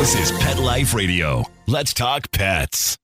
This is Pet Life Radio. Let's talk pets.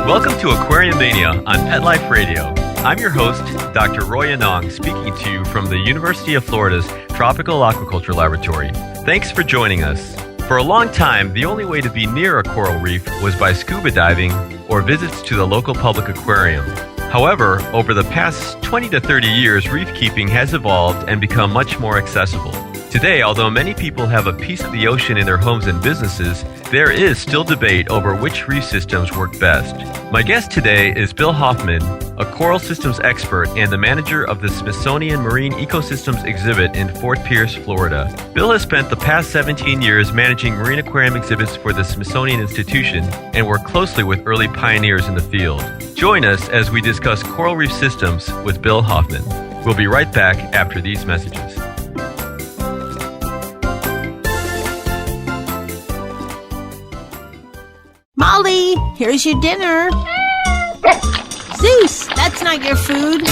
Welcome to Aquariumania on Pet Life Radio. I'm your host, Dr. Roy Anong, speaking to you from the University of Florida's Tropical Aquaculture Laboratory. Thanks for joining us. For a long time, the only way to be near a coral reef was by scuba diving or visits to the local public aquarium. However, over the past 20 to 30 years, reef keeping has evolved and become much more accessible. Today, although many people have a piece of the ocean in their homes and businesses, there is still debate over which reef systems work best. My guest today is Bill Hoffman, a coral systems expert and the manager of the Smithsonian Marine Ecosystems Exhibit in Fort Pierce, Florida. Bill has spent the past 17 years managing marine aquarium exhibits for the Smithsonian Institution and worked closely with early pioneers in the field. Join us as we discuss coral reef systems with Bill Hoffman. We'll be right back after these messages. Molly, here's your dinner. Zeus, that's not your food.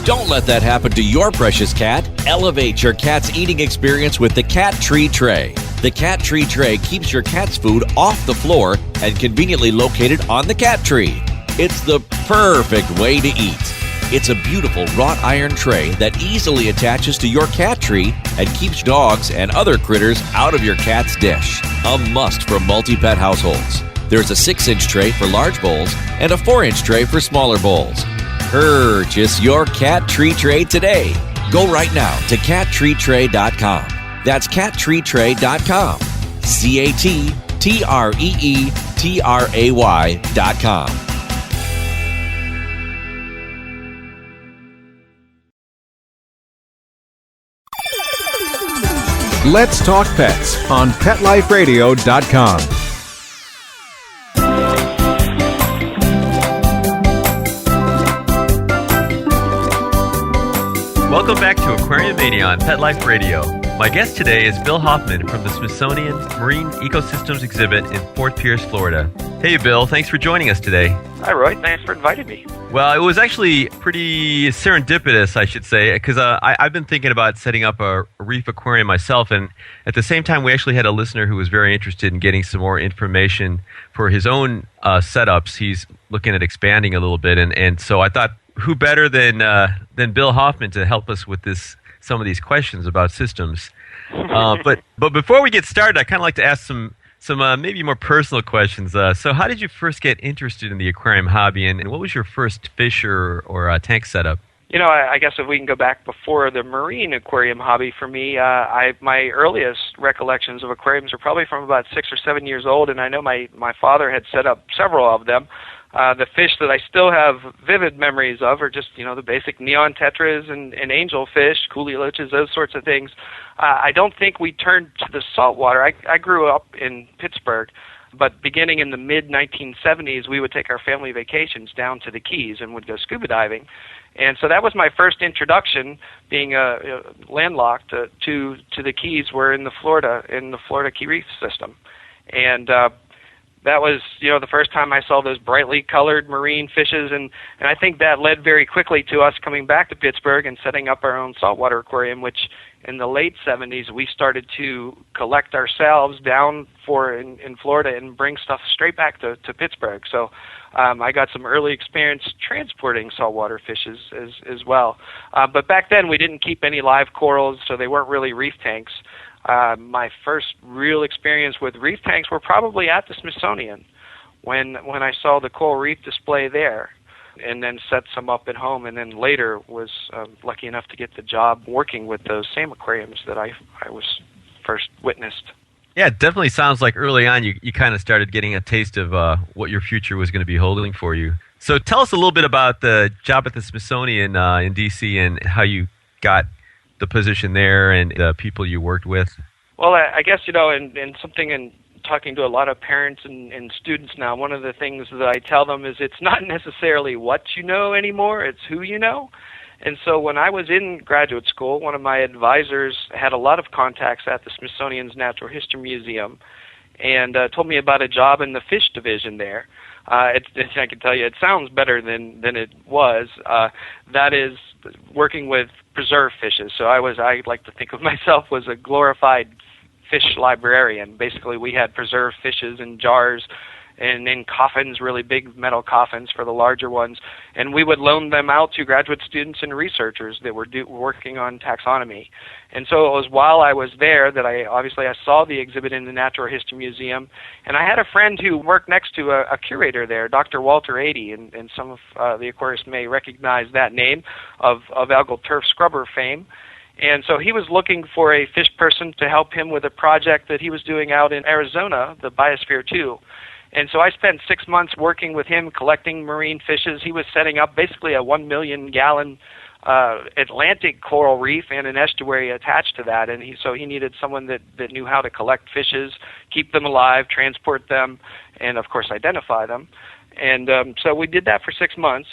Don't let that happen to your precious cat. Elevate your cat's eating experience with the Cat Tree Tray. The Cat Tree Tray keeps your cat's food off the floor and conveniently located on the cat tree. It's the perfect way to eat. It's a beautiful wrought iron tray that easily attaches to your cat tree and keeps dogs and other critters out of your cat's dish. A must for multi-pet households. There's a 6-inch tray for large bowls and a 4-inch tray for smaller bowls. Purchase your Cat Tree Tray today. Go right now to cattreetray.com. That's cattreetray.com. CATTREETRAY.com. Let's Talk Pets on PetLifeRadio.com. Welcome back to Aquariumania on Pet Life Radio. My guest today is Bill Hoffman from the Smithsonian Marine Ecosystems Exhibit in Fort Pierce, Florida. Hey, Bill, thanks for joining us today. Hi, Roy. Thanks for inviting me. Well, it was actually pretty serendipitous, I should say, because I've been thinking about setting up a reef aquarium myself, and at the same time, we actually had a listener who was very interested in getting some more information for his own setups. He's looking at expanding a little bit, and so I thought, who better than Bill Hoffman to help us with some of these questions about systems. But before we get started, I kind of like to ask some maybe more personal questions. So how did you first get interested in the aquarium hobby, and what was your first fish or tank setup? You know, I guess if we can go back before the marine aquarium hobby for me, my earliest recollections of aquariums are probably from about 6 or 7 years old, and I know my father had set up several of them. The fish that I still have vivid memories of are just, the basic neon tetras and angelfish, coolie loaches, those sorts of things. I don't think we turned to the saltwater. I grew up in Pittsburgh, but beginning in the mid-1970s, we would take our family vacations down to the Keys and would go scuba diving. And so that was my first introduction, being landlocked to the Keys. We're in the Florida Key Reef system. And that was, the first time I saw those brightly colored marine fishes, and I think that led very quickly to us coming back to Pittsburgh and setting up our own saltwater aquarium, which in the late 70s we started to collect ourselves down in Florida and bring stuff straight back to Pittsburgh. So I got some early experience transporting saltwater fishes as well. But back then we didn't keep any live corals, so they weren't really reef tanks. My first real experience with reef tanks were probably at the Smithsonian when I saw the coral reef display there, and then set some up at home, and then later was lucky enough to get the job working with those same aquariums that I was first witnessed. Yeah, it definitely sounds like early on you kind of started getting a taste of what your future was going to be holding for you. So tell us a little bit about the job at the Smithsonian in D.C. and how you got the position there and the people you worked with. Well, I guess, and something in talking to a lot of parents and students now, one of the things that I tell them is it's not necessarily what you know anymore, it's who you know. And so when I was in graduate school, one of my advisors had a lot of contacts at the Smithsonian's Natural History Museum and told me about a job in the fish division there. I can tell you, it sounds better than it was. That is working with preserved fishes. So I like to think of myself as a glorified fish librarian. Basically, we had preserved fishes in jars and in coffins, really big metal coffins for the larger ones, and we would loan them out to graduate students and researchers that were working on taxonomy. And so it was while I was there that I saw the exhibit in the Natural History Museum, and I had a friend who worked next to a curator there, Dr. Walter Adey, and some of the aquarists may recognize that name of Algal Turf Scrubber fame. And so he was looking for a fish person to help him with a project that he was doing out in Arizona, the Biosphere 2. And so I spent 6 months working with him, collecting marine fishes. He was setting up basically a 1 million gallon Atlantic coral reef and an estuary attached to that. And so he needed someone that knew how to collect fishes, keep them alive, transport them, and of course identify them. And so we did that for 6 months.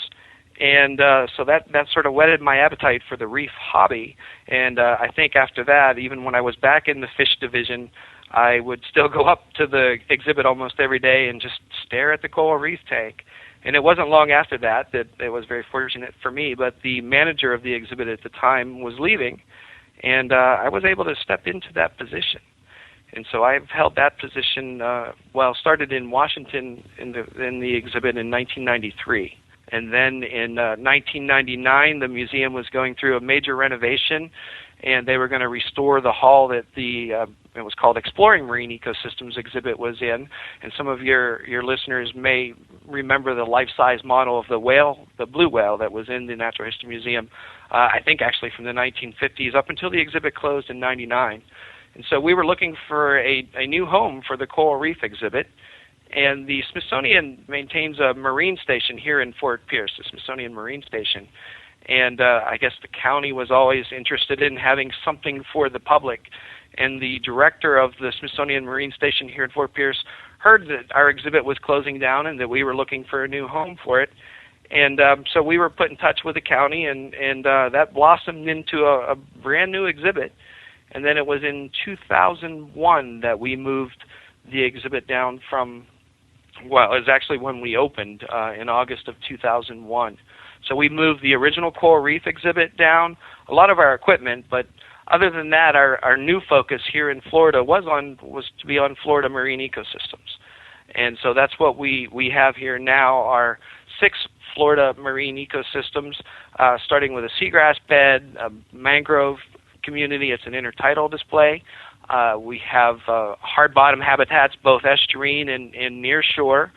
And so that sort of whetted my appetite for the reef hobby. And I think after that, even when I was back in the fish division, I would still go up to the exhibit almost every day and just stare at the coral reef tank. And it wasn't long after that it was very fortunate for me, but the manager of the exhibit at the time was leaving, and I was able to step into that position. And so I've held that position, started in Washington in the exhibit in 1993. And then in 1999, the museum was going through a major renovation, and they were going to restore the hall that it was called Exploring Marine Ecosystems Exhibit was in. And some of your listeners may remember the life-size model of the whale, the blue whale that was in the Natural History Museum, I think actually from the 1950s up until the exhibit closed in 99. And so we were looking for a new home for the coral reef exhibit. And the Smithsonian maintains a marine station here in Fort Pierce, the Smithsonian Marine Station. And I guess the county was always interested in having something for the public. And the director of the Smithsonian Marine Station here in Fort Pierce heard that our exhibit was closing down and that we were looking for a new home for it. And so we were put in touch with the county, and that blossomed into a brand new exhibit. And then it was in 2001 that we moved the exhibit down from, it was actually when we opened in August of 2001. So we moved the original coral reef exhibit down, a lot of our equipment, but other than that, our new focus here in Florida was to be on Florida marine ecosystems. And so that's what we have here now, are 6 Florida marine ecosystems, starting with a seagrass bed, a mangrove community. It's an intertidal display. We have hard bottom habitats, both estuarine and near shore.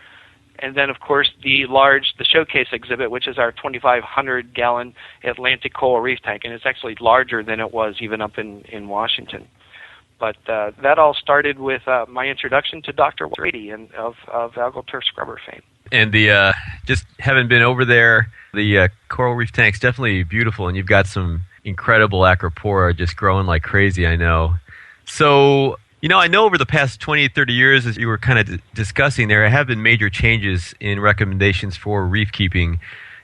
And then, of course, the showcase exhibit, which is our 2,500-gallon Atlantic coral reef tank, and it's actually larger than it was even up in Washington. But that all started with my introduction to Dr. Walter Adey of Algal Turf Scrubber fame. And just having been over there, the coral reef tank's definitely beautiful, and you've got some incredible acropora just growing like crazy, I know. So, I know over the past 20, 30 years, as you were kind of discussing, there have been major changes in recommendations for reef keeping,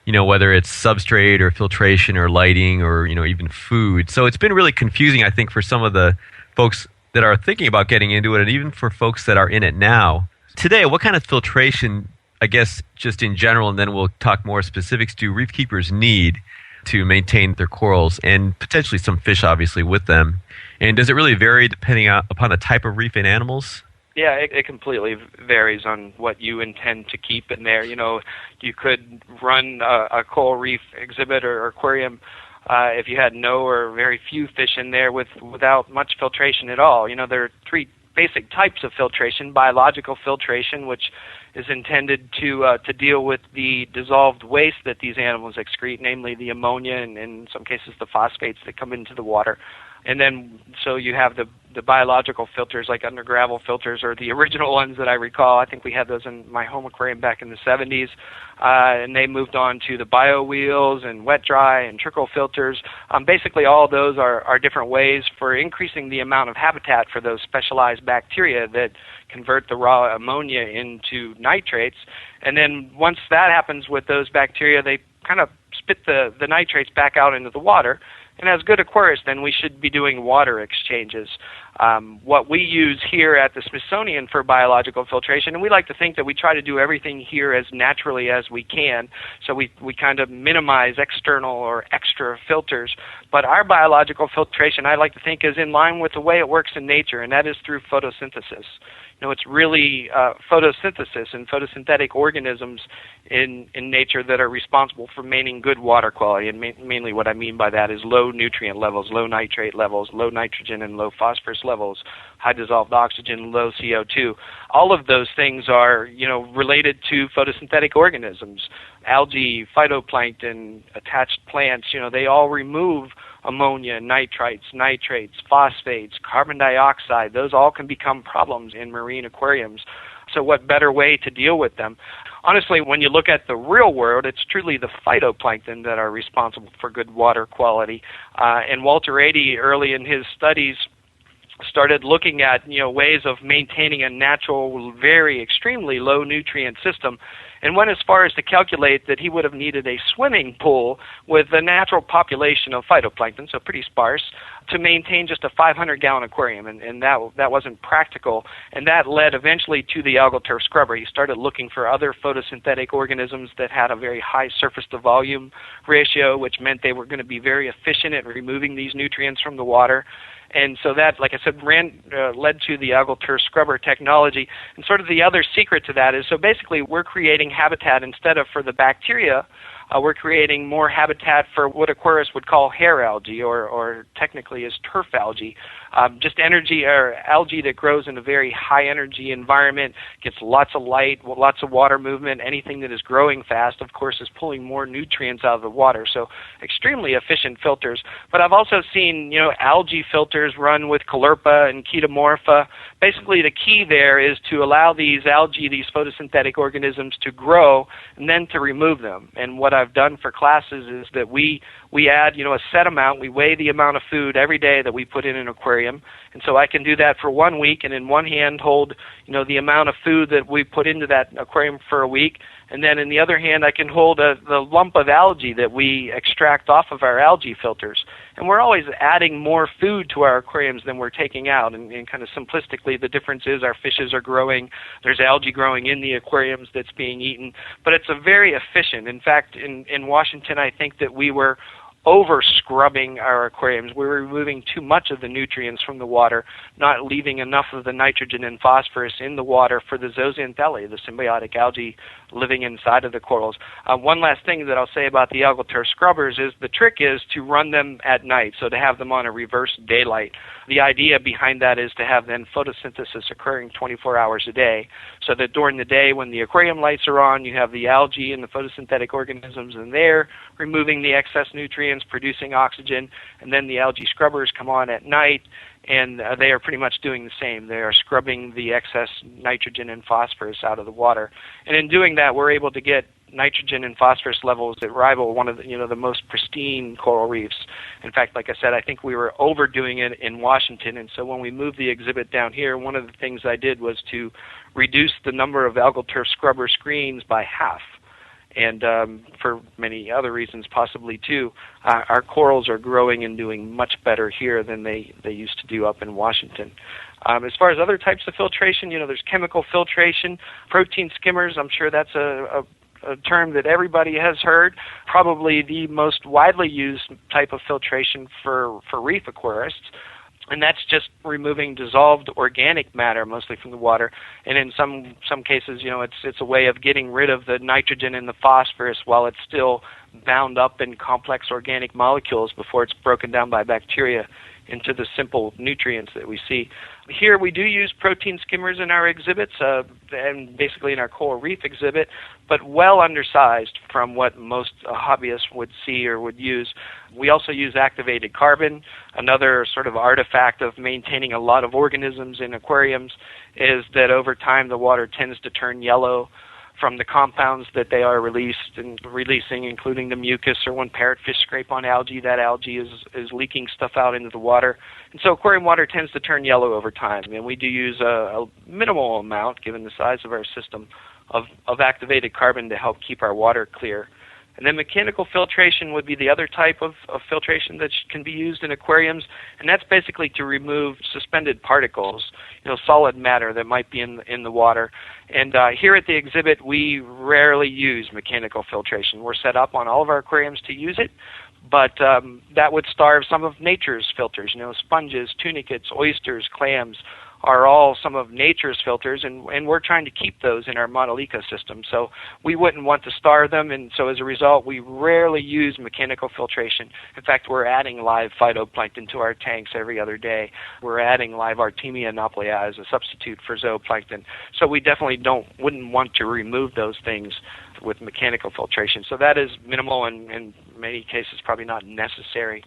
whether it's substrate or filtration or lighting or, even food. So it's been really confusing, I think, for some of the folks that are thinking about getting into it, and even for folks that are in it now. Today, what kind of filtration, I guess, just in general, and then we'll talk more specifics, do reef keepers need to maintain their corals and potentially some fish, obviously, with them? And does it really vary depending upon the type of reef and animals? Yeah, it completely varies on what you intend to keep in there. You could run a coral reef exhibit or aquarium if you had no or very few fish in there without much filtration at all. There are 3 basic types of filtration: biological filtration, which is intended to deal with the dissolved waste that these animals excrete, namely the ammonia and in some cases the phosphates that come into the water. And then, so you have the biological filters like under gravel filters, or the original ones that I recall. I think we had those in my home aquarium back in the 70s. And they moved on to the bio wheels and wet dry and trickle filters. Basically, all of those are different ways for increasing the amount of habitat for those specialized bacteria that convert the raw ammonia into nitrates. And then once that happens with those bacteria, they kind of spit the nitrates back out into the water. And as good aquarists, then we should be doing water exchanges. What we use here at the Smithsonian for biological filtration, and we like to think that we try to do everything here as naturally as we can, so we kind of minimize external or extra filters. But our biological filtration, I like to think, is in line with the way it works in nature, and that is through photosynthesis. It's really photosynthesis and photosynthetic organisms in nature that are responsible for maintaining good water quality. And mainly what I mean by that is low nutrient levels, low nitrate levels, low nitrogen and low phosphorus levels, high dissolved oxygen, low CO2. All of those things are, related to photosynthetic organisms. Algae, phytoplankton, attached plants, they all remove ammonia, nitrites, phosphates, carbon dioxide. Those all can become problems in marine aquariums. So what better way to deal with them? Honestly, when you look at the real world, it's truly the phytoplankton that are responsible for good water quality. And Walter Adey, early in his studies, started looking at ways of maintaining a natural, very extremely low nutrient system, and went as far as to calculate that he would have needed a swimming pool with a natural population of phytoplankton, so pretty sparse, to maintain just a 500-gallon aquarium, and that wasn't practical, and that led eventually to the Algal Turf Scrubber. He started looking for other photosynthetic organisms that had a very high surface-to-volume ratio, which meant they were going to be very efficient at removing these nutrients from the water. And so that, like I said, led to the Algal Turf Scrubber technology. And sort of the other secret to that is, so basically we're creating habitat instead of for the bacteria. We're creating more habitat for what aquarists would call hair algae, or technically is turf algae. Just energy or algae that grows in a very high energy environment, gets lots of light, lots of water movement. Anything that is growing fast, of course, is pulling more nutrients out of the water. So extremely efficient filters. But I've also seen, algae filters run with Caulerpa and Chaetomorpha. Basically, the key there is to allow these algae, these photosynthetic organisms, to grow and then to remove them. And what I've done for classes is that we add, a set amount. We weigh the amount of food every day that we put in an aquarium. And so I can do that for 1 week, and in one hand hold, the amount of food that we put into that aquarium for a week. And then in the other hand, I can hold the lump of algae that we extract off of our algae filters. And we're always adding more food to our aquariums than we're taking out. And kind of simplistically, the difference is our fishes are growing. There's algae growing in the aquariums that's being eaten. But it's a very efficient. In fact, in Washington, I think that we were over-scrubbing our aquariums. We were removing too much of the nutrients from the water, not leaving enough of the nitrogen and phosphorus in the water for the zooxanthellae, the symbiotic algae living inside of the corals. One last thing that I'll say about the Algal Turf Scrubbers is the trick is to run them at night, so to have them on a reverse daylight. The idea behind that is to have then photosynthesis occurring 24 hours a day, so that during the day when the aquarium lights are on, you have the algae and the photosynthetic organisms in there removing the excess nutrients, producing oxygen, and then the algae scrubbers come on at night, and they are pretty much doing the same. They are scrubbing the excess nitrogen and phosphorus out of the water. And in doing that, we're able to get nitrogen and phosphorus levels that rival one of the most pristine coral reefs. In fact, like I said, I think we were overdoing it in Washington, and so when we moved the exhibit down here, one of the things I did was to reduce the number of Algal Turf Scrubber screens by half. And for many other reasons possibly too, our corals are growing and doing much better here than they used to do up in Washington. As far as other types of filtration, there's chemical filtration, protein skimmers. I'm sure that's a term that everybody has heard. Probably the most widely used type of filtration for reef aquarists. And that's just removing dissolved organic matter, mostly from the water. And in some cases, it's a way of getting rid of the nitrogen and the phosphorus while it's still bound up in complex organic molecules before it's broken down by bacteria into the simple nutrients that we see. Here we do use protein skimmers in our exhibits, and basically in our coral reef exhibit, but well undersized from what most hobbyists would see or would use. We also use activated carbon. Another sort of artifact of maintaining a lot of organisms in aquariums is that over time the water tends to turn yellow from the compounds that they are releasing, including the mucus, or when parrotfish scrape on algae, that algae is leaking stuff out into the water. And so aquarium water tends to turn yellow over time. And we do use a minimal amount, given the size of our system, of activated carbon to help keep our water clear. And then mechanical filtration would be the other type of filtration that can be used in aquariums, and that's basically to remove suspended particles, solid matter that might be in the water. And here at the exhibit, we rarely use mechanical filtration. We're set up on all of our aquariums to use it, but that would starve some of nature's filters. Sponges, tunicates, oysters, clams are all some of nature's filters, and we're trying to keep those in our model ecosystem. So we wouldn't want to starve them, and so as a result, we rarely use mechanical filtration. In fact, we're adding live phytoplankton to our tanks every other day. We're adding live Artemia nauplii as a substitute for zooplankton. So we definitely wouldn't want to remove those things with mechanical filtration. So that is minimal and in many cases probably not necessary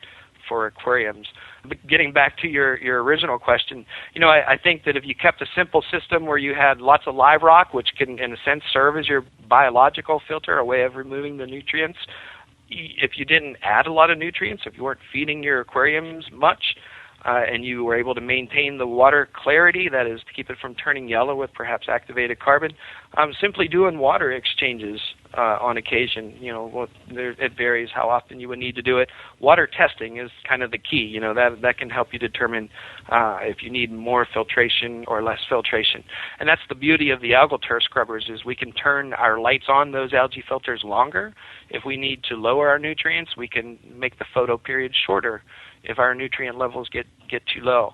for aquariums. But getting back to your original question, I think that if you kept a simple system where you had lots of live rock, which can in a sense serve as your biological filter, a way of removing the nutrients, if you didn't add a lot of nutrients, if you weren't feeding your aquariums much, and you were able to maintain the water clarity, that is to keep it from turning yellow with perhaps activated carbon, simply doing water exchanges on occasion. It varies how often you would need to do it. Water testing is kind of the key. That can help you determine if you need more filtration or less filtration. And that's the beauty of the Algal Turf Scrubbers, is we can turn our lights on those algae filters longer. If we need to lower our nutrients, we can make the photo period shorter if our nutrient levels get too low.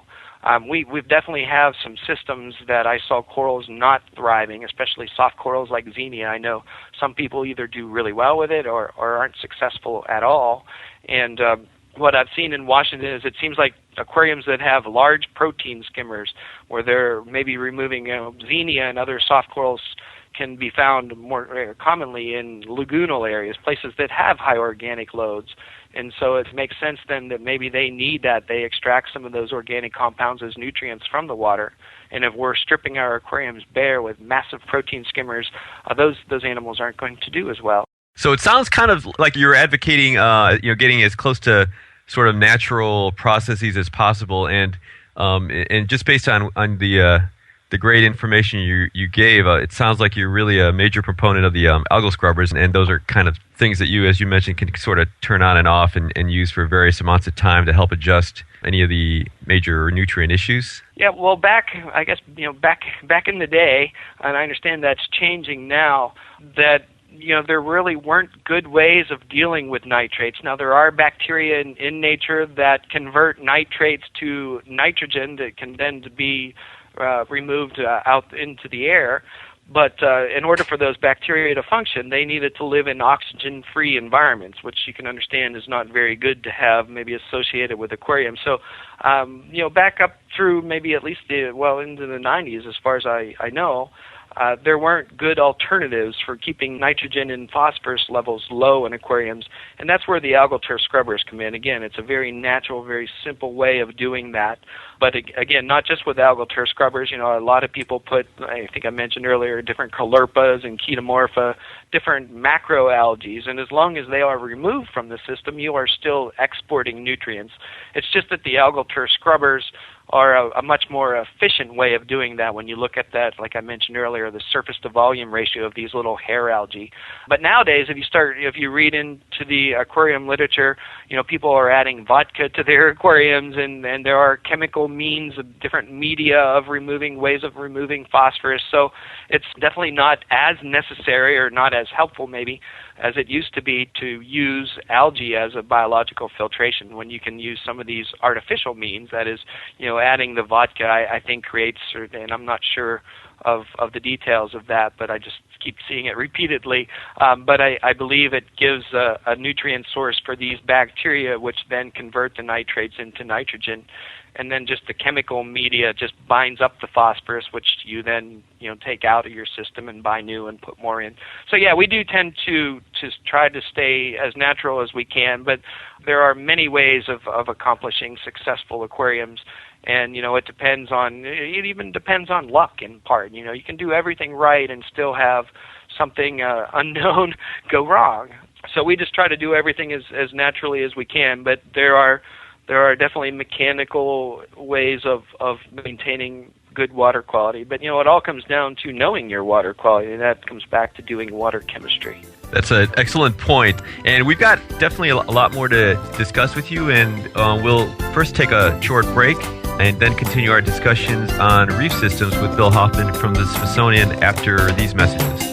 We definitely have some systems that I saw corals not thriving, especially soft corals like Xenia. I know some people either do really well with it or aren't successful at all. And what I've seen in Washington is it seems like aquariums that have large protein skimmers, where they're maybe removing Xenia and other soft corals, can be found more commonly in lagoonal areas, places that have high organic loads. And so it makes sense then that maybe they need that. They extract some of those organic compounds as nutrients from the water. And if we're stripping our aquariums bare with massive protein skimmers, those animals aren't going to do as well. So it sounds kind of like you're advocating, getting as close to sort of natural processes as possible. And just based on the great information you gave, it sounds like you're really a major proponent of the algal scrubbers, and those are kind of things that you, as you mentioned, can sort of turn on and off and use for various amounts of time to help adjust any of the major nutrient issues. Yeah, well, back in the day, and I understand that's changing now, that there really weren't good ways of dealing with nitrates. Now, there are bacteria in nature that convert nitrates to nitrogen that can then be removed out into the air. But in order for those bacteria to function, they needed to live in oxygen-free environments, which you can understand is not very good to have maybe associated with aquariums. So, back up through maybe at least into the 90s, as far as I know, there weren't good alternatives for keeping nitrogen and phosphorus levels low in aquariums, and that's where the Algal Turf Scrubbers come in. Again, it's a very natural, very simple way of doing that. But again, not just with Algal Turf Scrubbers. A lot of people put, I think I mentioned earlier, different caulerpas and chaetomorpha, different macroalgae, and as long as they are removed from the system, you are still exporting nutrients. It's just that the Algal Turf Scrubbers are a much more efficient way of doing that when you look at that, like I mentioned earlier, the surface to volume ratio of these little hair algae. But nowadays, if you read into the aquarium literature, people are adding vodka to their aquariums, and there are chemical means of different media ways of removing phosphorus. So it's definitely not as necessary, or not as helpful maybe, as it used to be to use algae as a biological filtration, when you can use some of these artificial means. That is, adding the vodka, I think creates, and I'm not sure of the details of that, but I just keep seeing it repeatedly. But I believe it gives a nutrient source for these bacteria, which then convert the nitrates into nitrogen. And then just the chemical media just binds up the phosphorus, which you then take out of your system and buy new and put more in. So yeah, we do tend to try to stay as natural as we can, but there are many ways of accomplishing successful aquariums. And it even depends on luck in part. You can do everything right and still have something unknown go wrong. So we just try to do everything as naturally as we can, but there are definitely mechanical ways of maintaining good water quality. But it all comes down to knowing your water quality, and that comes back to doing water chemistry. That's an excellent point. And we've got definitely a lot more to discuss with you. And we'll first take a short break and then continue our discussions on reef systems with Bill Hoffman from the Smithsonian after these messages.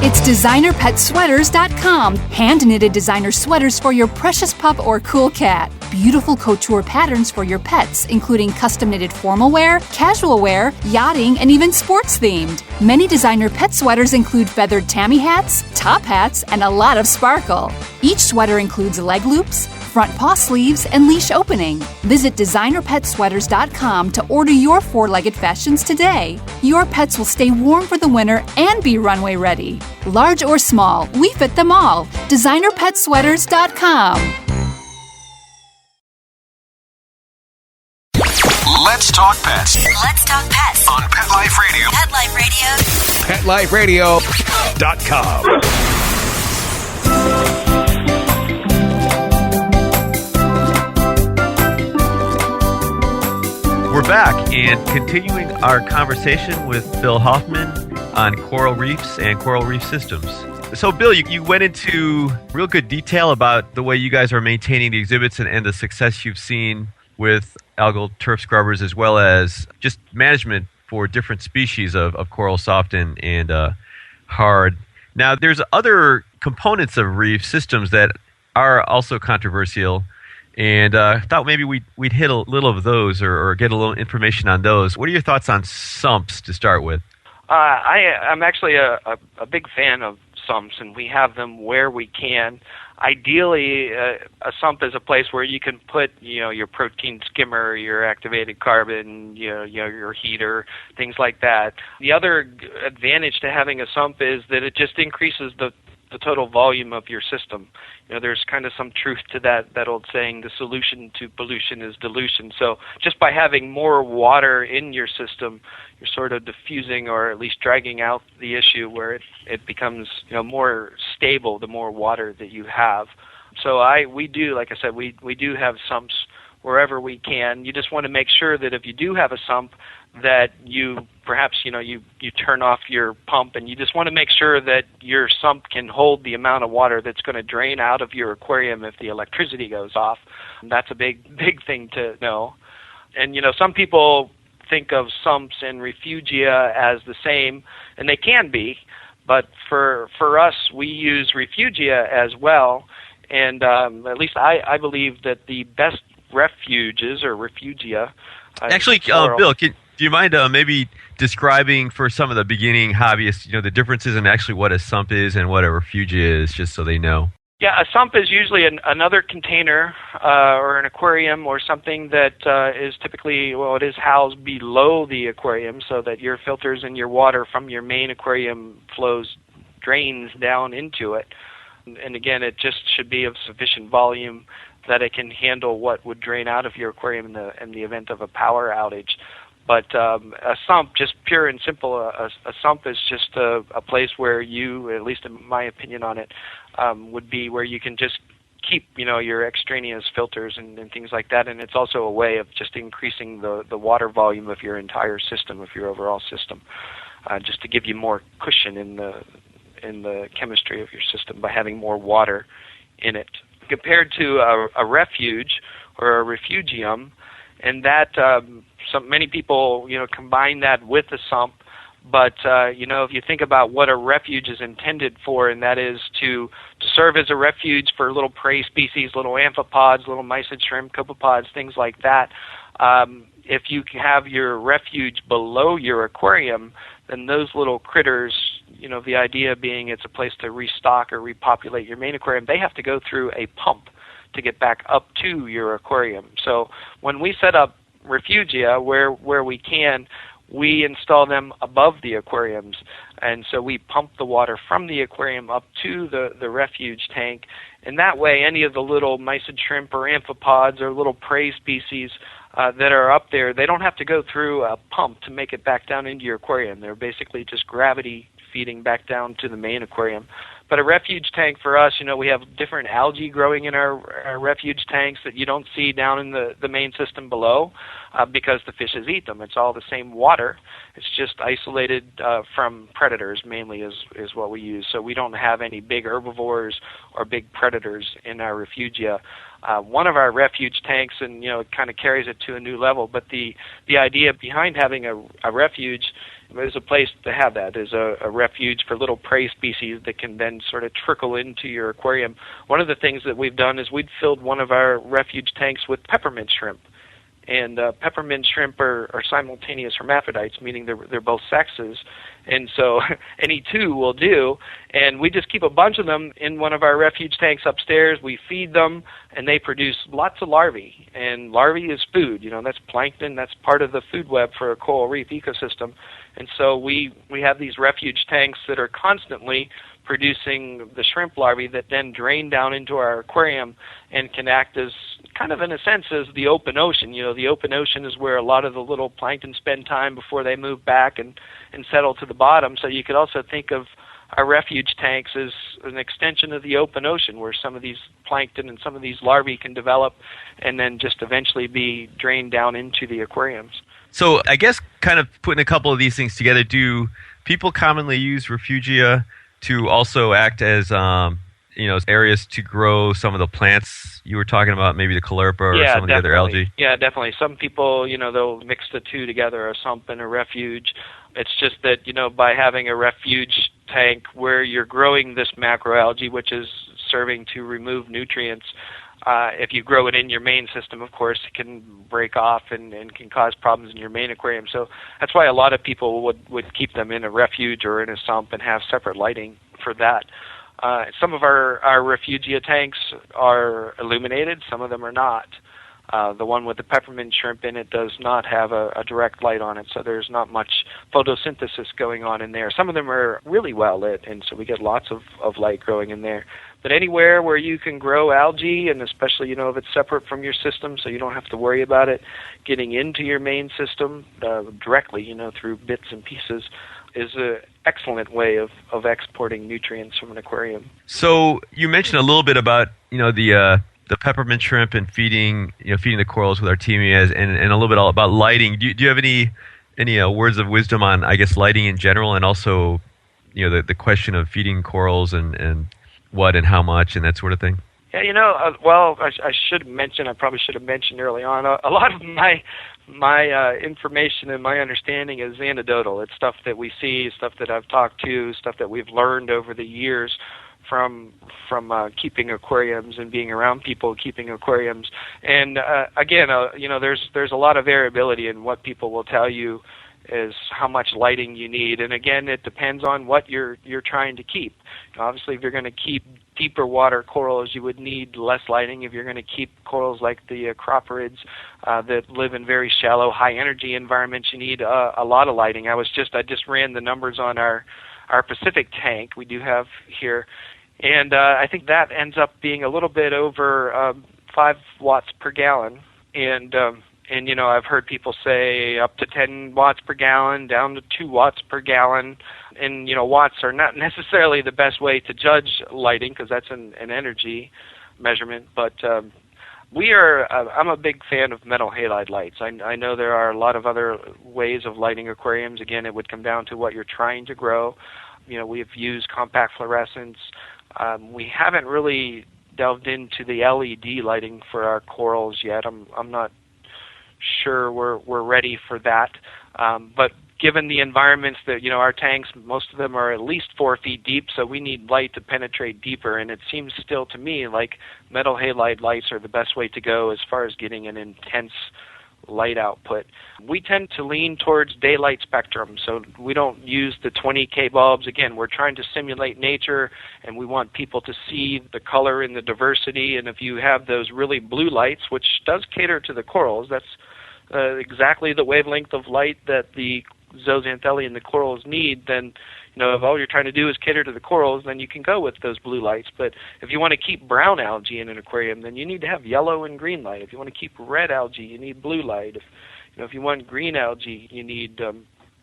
It's DesignerPetSweaters.com. Hand-knitted designer sweaters for your precious pup or cool cat. Beautiful couture patterns for your pets, including custom-knitted formal wear, casual wear, yachting, and even sports-themed. Many designer pet sweaters include feathered tammy hats, top hats, and a lot of sparkle. Each sweater includes leg loops, front paw sleeves, and leash opening. Visit DesignerPetSweaters.com to order your four-legged fashions today. Your pets will stay warm for the winter and be runway ready. Large or small, we fit them all. DesignerPetSweaters.com. Let's talk pets Let's talk pets on Pet Life Radio. Pet Life Radio. PetLifeRadio.com. We're back and continuing our conversation with Bill Hoffman on coral reefs and coral reef systems. So, Bill, you went into real good detail about the way you guys are maintaining the exhibits and the success you've seen with Algal Turf Scrubbers, as well as just management for different species of coral, soft and hard. Now, there's other components of reef systems that are also controversial, and I thought maybe we'd hit a little of those or get a little information on those. What are your thoughts on sumps to start with? I'm actually a big fan of sumps, and we have them where we can. Ideally, a sump is a place where you can put, your protein skimmer, your activated carbon, your heater, things like that. The other advantage to having a sump is that it just increases the total volume of your system. There's kind of some truth to that old saying, the solution to pollution is dilution. So just by having more water in your system, you're sort of diffusing or at least dragging out the issue where it becomes more stable the more water that you have. So we do, like I said, we do have sumps wherever we can. You just want to make sure that if you do have a sump, that you perhaps you turn off your pump, and you just want to make sure that your sump can hold the amount of water that's going to drain out of your aquarium if the electricity goes off. And that's a big thing to know. And some people think of sumps and refugia as the same, and they can be, but for us we use refugia as well. And at least I believe that the best refuges or refugia. Actually, Bill, do you mind maybe describing for some of the beginning hobbyists, the differences in actually what a sump is and what a refugia is, just so they know? Yeah, a sump is usually another container or an aquarium or something that is typically, it is housed below the aquarium so that your filters and your water from your main aquarium drains down into it. And again, it just should be of sufficient volume that it can handle what would drain out of your aquarium in the event of a power outage. But a sump, just pure and simple, a sump is just a place where you, at least in my opinion on it, would be where you can just keep, your extraneous filters and things like that. And it's also a way of just increasing the water volume of your entire system, of your overall system, just to give you more cushion in the chemistry of your system by having more water in it. Compared to a refuge or a refugium, and that many people combine that with a sump, but if you think about what a refuge is intended for, and that is to serve as a refuge for little prey species, little amphipods, little mysid shrimp, copepods, things like that. If you have your refuge below your aquarium, then those little critters, the idea being it's a place to restock or repopulate your main aquarium, they have to go through a pump to get back up to your aquarium. So when we set up refugia where we can, we install them above the aquariums. And so we pump the water from the aquarium up to the refuge tank. And that way, any of the little mysid shrimp or amphipods or little prey species that are up there, they don't have to go through a pump to make it back down into your aquarium. They're basically just gravity feeding back down to the main aquarium. But a refuge tank for us, we have different algae growing in our refuge tanks that you don't see down in the main system below because the fishes eat them. It's all the same water. It's just isolated from predators mainly is what we use. So we don't have any big herbivores or big predators in our refugia. One of our refuge tanks, and it kind of carries it to a new level, but the idea behind having a refuge is a place to have that. There's a refuge for little prey species that can then sort of trickle into your aquarium. One of the things that we've done is we've filled one of our refuge tanks with peppermint shrimp. And peppermint shrimp are simultaneous hermaphrodites, meaning they're both sexes. And so any two will do. And we just keep a bunch of them in one of our refuge tanks upstairs. We feed them, and they produce lots of larvae. And larvae is food. That's plankton. That's part of the food web for a coral reef ecosystem. And so we have these refuge tanks that are constantly producing the shrimp larvae that then drain down into our aquarium and can act as kind of, in a sense, as the open ocean. The open ocean is where a lot of the little plankton spend time before they move back and settle to the bottom. So you could also think of our refuge tanks as an extension of the open ocean, where some of these plankton and some of these larvae can develop and then just eventually be drained down into the aquariums. So I guess kind of putting a couple of these things together, do people commonly use refugia to also act as areas to grow some of the plants you were talking about, maybe the caulerpa or some of the other algae? Yeah, definitely. Some people, they'll mix the two together, a sump and a refuge. It's just that, by having a refuge tank where you're growing this macroalgae, which is serving to remove nutrients, if you grow it in your main system, of course, it can break off and can cause problems in your main aquarium. So that's why a lot of people would keep them in a refuge or in a sump and have separate lighting for that. Some of our refugia tanks are illuminated. Some of them are not. The one with the peppermint shrimp in it does not have a direct light on it, so there's not much photosynthesis going on in there. Some of them are really well lit, and so we get lots of light growing in there. But anywhere where you can grow algae, and especially, if it's separate from your system, so you don't have to worry about it getting into your main system directly, through bits and pieces, is an excellent way of exporting nutrients from an aquarium. So you mentioned a little bit about, the peppermint shrimp and feeding the corals with Artemia, and a little bit all about lighting. Do you have any words of wisdom on, I guess, lighting in general, and also, the question of feeding corals and what and how much and that sort of thing? Yeah, I probably should have mentioned early on, a lot of my information and my understanding is anecdotal. It's stuff that we see, stuff that I've talked to, stuff that we've learned over the years from keeping aquariums and being around people keeping aquariums. And again, there's a lot of variability in what people will tell you is how much lighting you need. And again, it depends on what you're trying to keep. Obviously, if you're going to keep deeper water corals, you would need less lighting. If you're going to keep corals like the acroporids that live in very shallow, high-energy environments, you need a lot of lighting. I just ran the numbers on our Pacific tank we do have here, and I think that ends up being a little bit over 5 watts per gallon. And I've heard people say up to 10 watts per gallon, down to 2 watts per gallon. And, watts are not necessarily the best way to judge lighting because that's an energy measurement. But I'm a big fan of metal halide lights. I know there are a lot of other ways of lighting aquariums. Again, it would come down to what you're trying to grow. We've used compact fluorescence. We haven't really delved into the LED lighting for our corals yet. I'm not sure we're ready for that. But given the environments that, our tanks, most of them are at least 4 feet deep, so we need light to penetrate deeper. And it seems still to me like metal halide lights are the best way to go as far as getting an intense light output. We tend to lean towards daylight spectrum, so we don't use the 20K bulbs. Again, we're trying to simulate nature, and we want people to see the color and the diversity. And if you have those really blue lights, which does cater to the corals, that's exactly the wavelength of light that the zooxanthellae and the corals need, then if all you're trying to do is cater to the corals, then you can go with those blue lights. But if you want to keep brown algae in an aquarium, then you need to have yellow and green light. If you want to keep red algae, you need blue light. If you want green algae, you need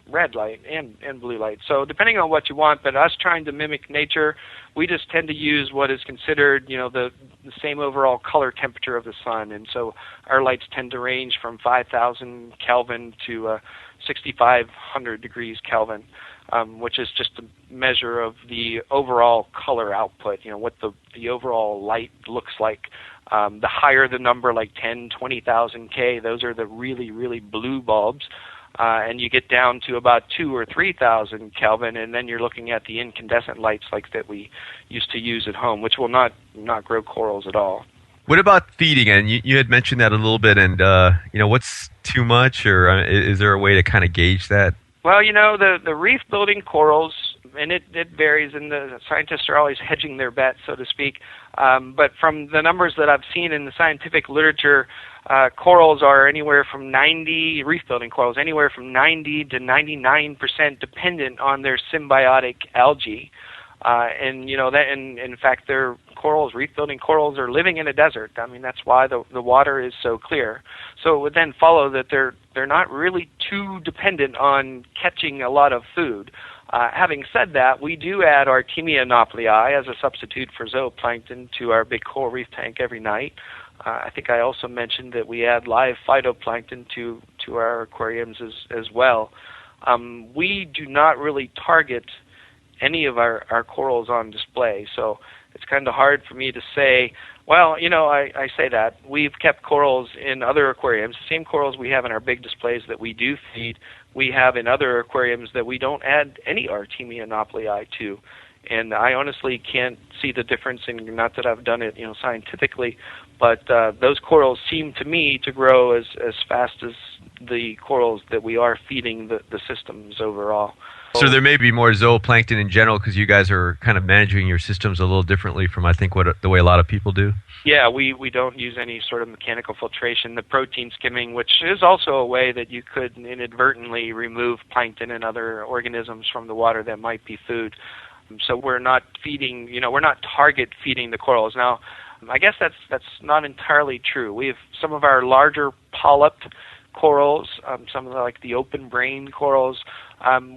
red light and blue light. So depending on what you want, but us trying to mimic nature, we just tend to use what is considered, the same overall color temperature of the sun. And so our lights tend to range from 5,000 Kelvin to 6,500 degrees Kelvin, which is just a measure of the overall color output, what the overall light looks like. The higher the number, like 10, 20,000 K, those are the really, really blue bulbs. And you get down to about 2,000 or 3,000 Kelvin, and then you're looking at the incandescent lights like that we used to use at home, which will not grow corals at all. What about feeding? And you had mentioned that a little bit, and what's too much, or is there a way to kind of gauge that? Well, the reef-building corals, and it varies, and the scientists are always hedging their bets, so to speak. But from the numbers that I've seen in the scientific literature, corals are reef-building corals, anywhere from 90 to 99% dependent on their symbiotic algae. And in fact, their reef-building corals are living in a desert. I mean, that's why the water is so clear. So it would then follow that they're not really too dependent on catching a lot of food. Having said that, we do add Artemia nauplii as a substitute for zooplankton to our big coral reef tank every night. I think I also mentioned that we add live phytoplankton to our aquariums as well. We do not really target any of our corals on display, so it's kind of hard for me to say, well, I say that. We've kept corals in other aquariums, the same corals we have in our big displays that we do feed, we have in other aquariums that we don't add any Artemia nauplii to. And I honestly can't see the difference, and not that I've done it, scientifically, but those corals seem to me to grow as fast as the corals that we are feeding the systems overall. So there may be more zooplankton in general because you guys are kind of managing your systems a little differently from, I think, the way a lot of people do? Yeah, we don't use any sort of mechanical filtration. The protein skimming, which is also a way that you could inadvertently remove plankton and other organisms from the water that might be food. So we're not feeding, we're not target feeding the corals. Now, I guess that's not entirely true. We have some of our larger polyp corals, some of the open brain corals.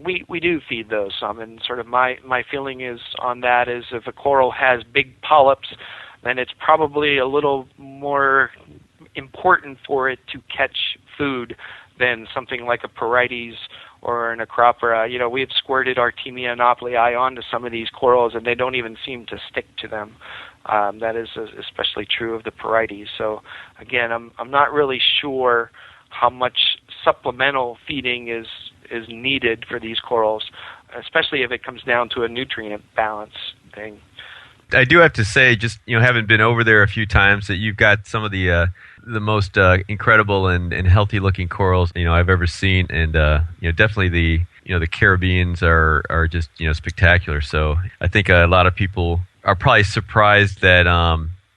We do feed those some, and sort of my feeling is on that is if a coral has big polyps, then it's probably a little more important for it to catch food than something like a Porites or an Acropora. We have squirted Artemia nauplii onto some of these corals, and they don't even seem to stick to them. That is especially true of the Porites. So again, I'm not really sure how much supplemental feeding is needed for these corals, especially if it comes down to a nutrient balance thing. I do have to say, just having been over there a few times, that you've got some of the most incredible and healthy looking corals I've ever seen, and definitely the Caribbeans are just spectacular. So I think a lot of people are probably surprised that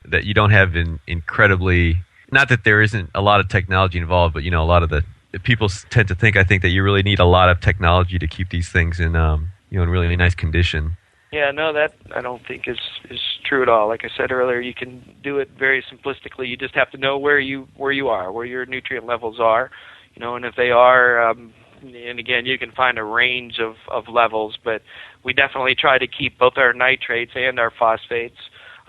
that you don't have an incredibly, not that there isn't a lot of technology involved, but a lot of the people tend to think, I think, that you really need a lot of technology to keep these things in in really nice condition. Yeah, no, that I don't think is true at all. Like I said earlier, you can do it very simplistically. You just have to know where you are, where your nutrient levels are, and if they are, and again, you can find a range of levels, but we definitely try to keep both our nitrates and our phosphates,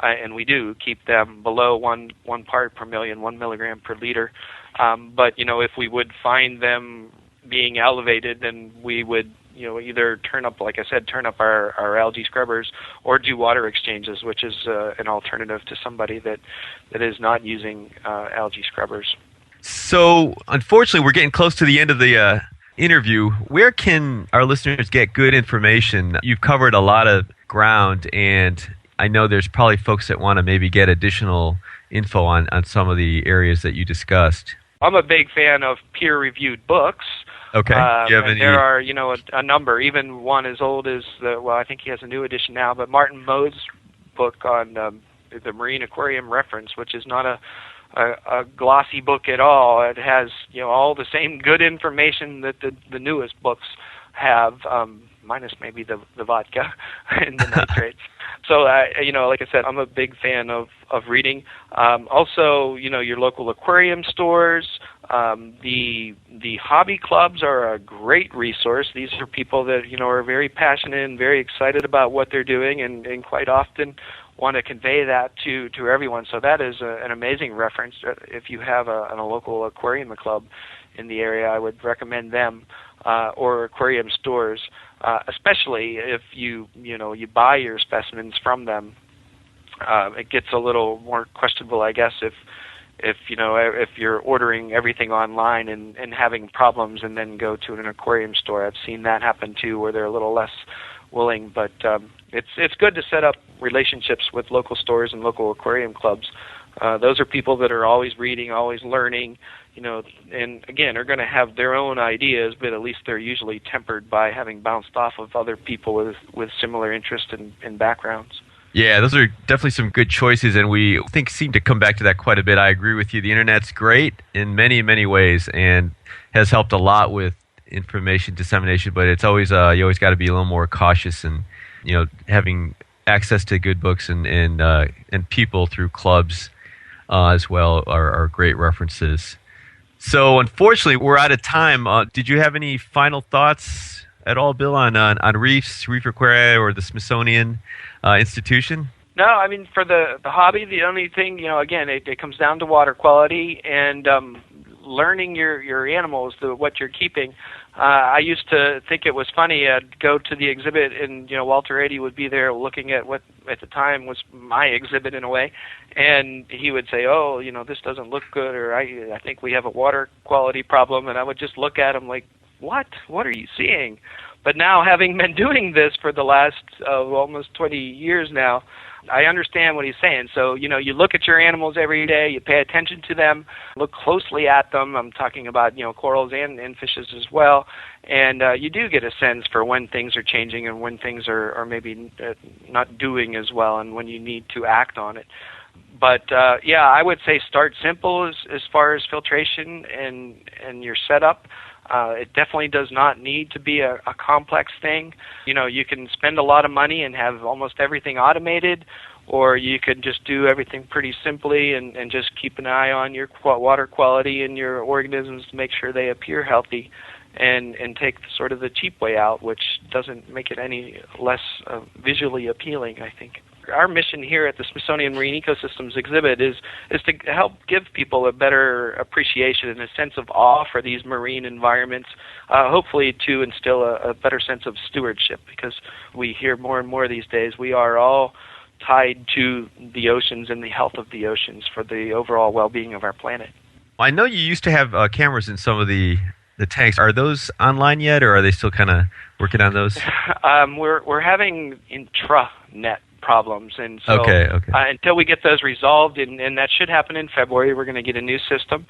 and we do keep them below one part per million, 1 milligram per liter. But if we would find them being elevated, then we would either turn up our algae scrubbers or do water exchanges, which is an alternative to somebody that is not using algae scrubbers. So, unfortunately, we're getting close to the end of the interview. Where can our listeners get good information? You've covered a lot of ground, and I know there's probably folks that want to maybe get additional info on some of the areas that you discussed. I'm a big fan of peer-reviewed books. Okay. Do you have any? There are, a number, even one as old as I think he has a new edition now, but Martin Moe's book on the Marine Aquarium Reference, which is not a glossy book at all. It has, all the same good information that the newest books have. minus maybe the vodka and the nitrates. So, like I said, I'm a big fan of reading. Also, your local aquarium stores, the hobby clubs are a great resource. These are people that, are very passionate and very excited about what they're doing and quite often want to convey that to everyone. So that is an amazing reference. If you have a local aquarium club in the area, I would recommend them or aquarium stores, especially if you buy your specimens from them. It gets a little more questionable, I guess, if you're ordering everything online and having problems and then go to an aquarium store. I've seen that happen too, where they're a little less willing, but it's good to set up relationships with local stores and local aquarium clubs. Those are people that are always reading, always learning, and again are going to have their own ideas, but at least they're usually tempered by having bounced off of other people with similar interests and backgrounds. Yeah, those are definitely some good choices, and we seem to come back to that quite a bit. I agree with you. The internet's great in many, many ways and has helped a lot with information dissemination, but it's always you always got to be a little more cautious, and having access to good books and people through clubs as well are great references. So unfortunately, we're out of time. Did you have any final thoughts at all, Bill, on reefs, reef aquaria, or the Smithsonian Institution? No, I mean, for the hobby, the only thing, again, it comes down to water quality and learning your animals, what you're keeping. I used to think it was funny. I'd go to the exhibit, and Walter Adey would be there looking at what at the time was my exhibit in a way, and he would say, "Oh, this doesn't look good," or "I think we have a water quality problem," and I would just look at him like, "What? What are you seeing?" But now, having been doing this for the last almost 20 years now, I understand what he's saying. So, you look at your animals every day, you pay attention to them, look closely at them. I'm talking about, corals and fishes as well. And you do get a sense for when things are changing and when things are maybe not doing as well and when you need to act on it. But, I would say start simple as far as filtration and your setup. It definitely does not need to be a complex thing. You can spend a lot of money and have almost everything automated, or you could just do everything pretty simply and just keep an eye on your water quality and your organisms to make sure they appear healthy and take sort of the cheap way out, which doesn't make it any less visually appealing, I think. Our mission here at the Smithsonian Marine Ecosystems Exhibit is to help give people a better appreciation and a sense of awe for these marine environments, hopefully to instill a better sense of stewardship, because we hear more and more these days we are all tied to the oceans and the health of the oceans for the overall well-being of our planet. I know you used to have cameras in some of the tanks. Are those online yet, or are they still kind of working on those? We're having intranet problems, and so okay. Until we get those resolved, and that should happen in February, we're going to get a new system,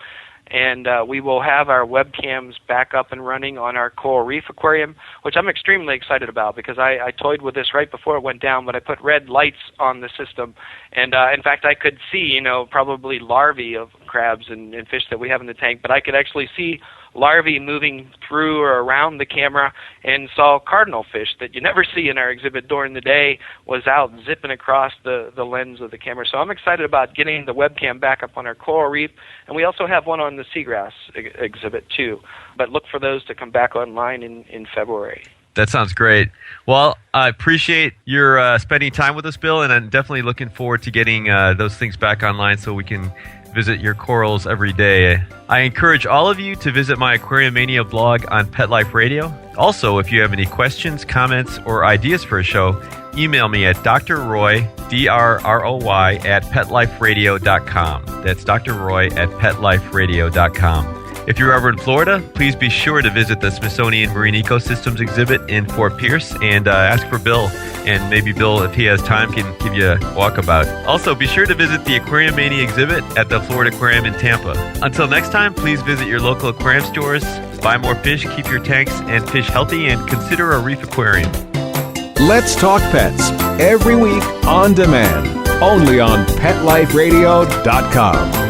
and we will have our webcams back up and running on our coral reef aquarium, which I'm extremely excited about, because I toyed with this right before it went down, but I put red lights on the system, and in fact I could see probably larvae of crabs and fish that we have in the tank, but I could actually see larvae moving through or around the camera, and saw cardinal fish that you never see in our exhibit during the day was out zipping across the lens of the camera. So I'm excited about getting the webcam back up on our coral reef, and we also have one on the seagrass exhibit too. But look for those to come back online in February. That sounds great. Well, I appreciate your spending time with us, Bill, and I'm definitely looking forward to getting those things back online so we can visit your corals every day. I encourage all of you to visit my Aquariumania blog on Pet Life Radio. Also, if you have any questions, comments, or ideas for a show, email me at drroy, D-R-R-O-Y, at petliferadio.com. That's drroy at petliferadio.com. If you're ever in Florida, please be sure to visit the Smithsonian Marine Ecosystems Exhibit in Fort Pierce and ask for Bill. And maybe Bill, if he has time, can give you a walkabout. Also, be sure to visit the Aquariumania exhibit at the Florida Aquarium in Tampa. Until next time, please visit your local aquarium stores, buy more fish, keep your tanks and fish healthy, and consider a reef aquarium. Let's Talk Pets, every week on demand, only on PetLifeRadio.com.